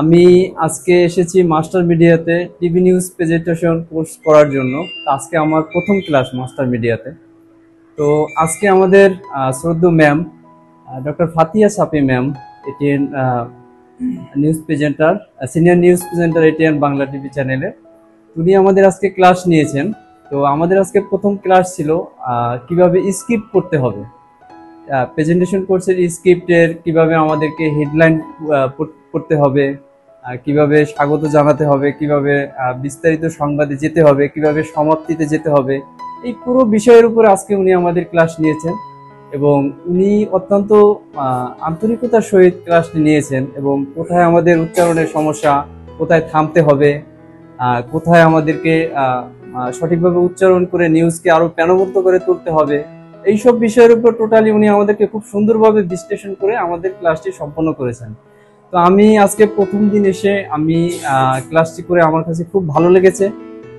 আমি আজকে এসেছি মাস্টার মিডিয়াতে টিভি নিউজ প্রেজেন্টেশন কোর্স করার জন্য। আজকে আমার প্রথম ক্লাস মাস্টার মিডিয়াতে। তো আজকে আমাদের শ্রদ্ধেয় ma'am doctor Fatia Safi ma'am, ATN news presenter, senior news presenter ATN Bangla TV চ্যানেলে, উনি আমাদের আজকে ক্লাস নিয়েছেন। তো আমাদের আজকে প্রথম ক্লাস ছিল কিভাবে স্ক্রিপ্ট করতে হবে, প্রেজেন্টেশন কোর্সের স্ক্রিপ্টের কিভাবে আমাদেরকে হেডলাইন করতে হবে, কিভাবে স্বাগত জানাতে হবে, কিভাবে বিস্তারিত সংবাদে যেতে হবে, কিভাবে সমাপ্তিতে যেতে হবে, এই পুরো বিষয়ের উপর আজকে উনি আমাদের ক্লাস নিয়েছেন। এবং উনি অত্যন্ত আন্তরিকতার সহিত ক্লাসটি নিয়েছেন এবং কোথায় আমাদের উচ্চারণের সমস্যা, কোথায় থামতে হবে, কোথায় আমাদেরকে সঠিকভাবে উচ্চারণ করে নিউজকে আরো প্রাণবন্ত করে তুলতে হবে, এইসব বিষয়ের উপর টোটালি উনি আমাদেরকে খুব সুন্দরভাবে বিশ্লেষণ করে আমাদের ক্লাসটি সম্পন্ন করেছেন। তো আমি আজকে প্রথম দিন এসে আমি ক্লাসটি করে আমার কাছে খুব ভালো লেগেছে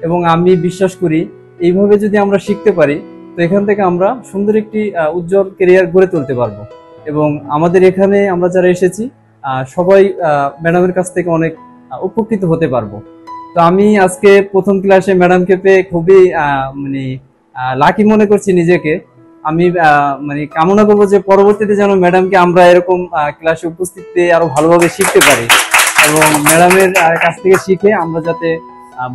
এবং আমি বিশ্বাস করি এইভাবে যদি আমরা শিখতে পারি তো এখান থেকে আমরা সুন্দর একটি উজ্জ্বল ক্যারিয়ার গড়ে তুলতে পারবো। এবং আমাদের এখানে আমরা যারা এসেছি সবাই ম্যাডামের কাছ থেকে অনেক উপকৃত হতে পারবো। তো আমি আজকে প্রথম ক্লাসে ম্যাডামকে পেয়ে খুবই মানে লাকি মনে করছি নিজেকে। আমি মানে কামনা করবো যে পরবর্তীতে যেন ম্যাডামকে আমরা এরকম ক্লাসে উপস্থিত পেয়ে আরো ভালোভাবে শিখতে পারি এবং ম্যাডামের কাছ থেকে শিখে আমরা যাতে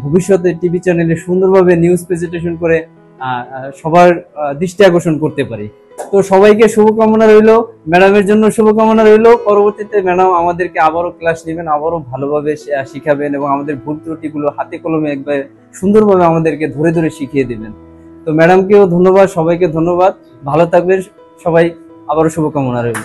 ভবিষ্যতে টিভি চ্যানেলে সুন্দরভাবে নিউজ প্রেজেন্টেশন করে সবার দৃষ্টি আকর্ষণ করতে পারি। তো সবাইকে শুভকামনা রইল, ম্যাডামের জন্য শুভকামনা রইল। পরবর্তীতে ম্যাডাম আমাদেরকে আবারও ক্লাস নেবেন, আবারও ভালোভাবে শিখাবেন এবং আমাদের ভুল ত্রুটিগুলো হাতে কলমে একবার সুন্দরভাবে আমাদেরকে ধরে ধরে শিখিয়ে দিবেন। তো ম্যাডামকেও ধন্যবাদ, সবাইকে ধন্যবাদ, ভালো থাকবেন সবাই, আবারও শুভকামনা রইল।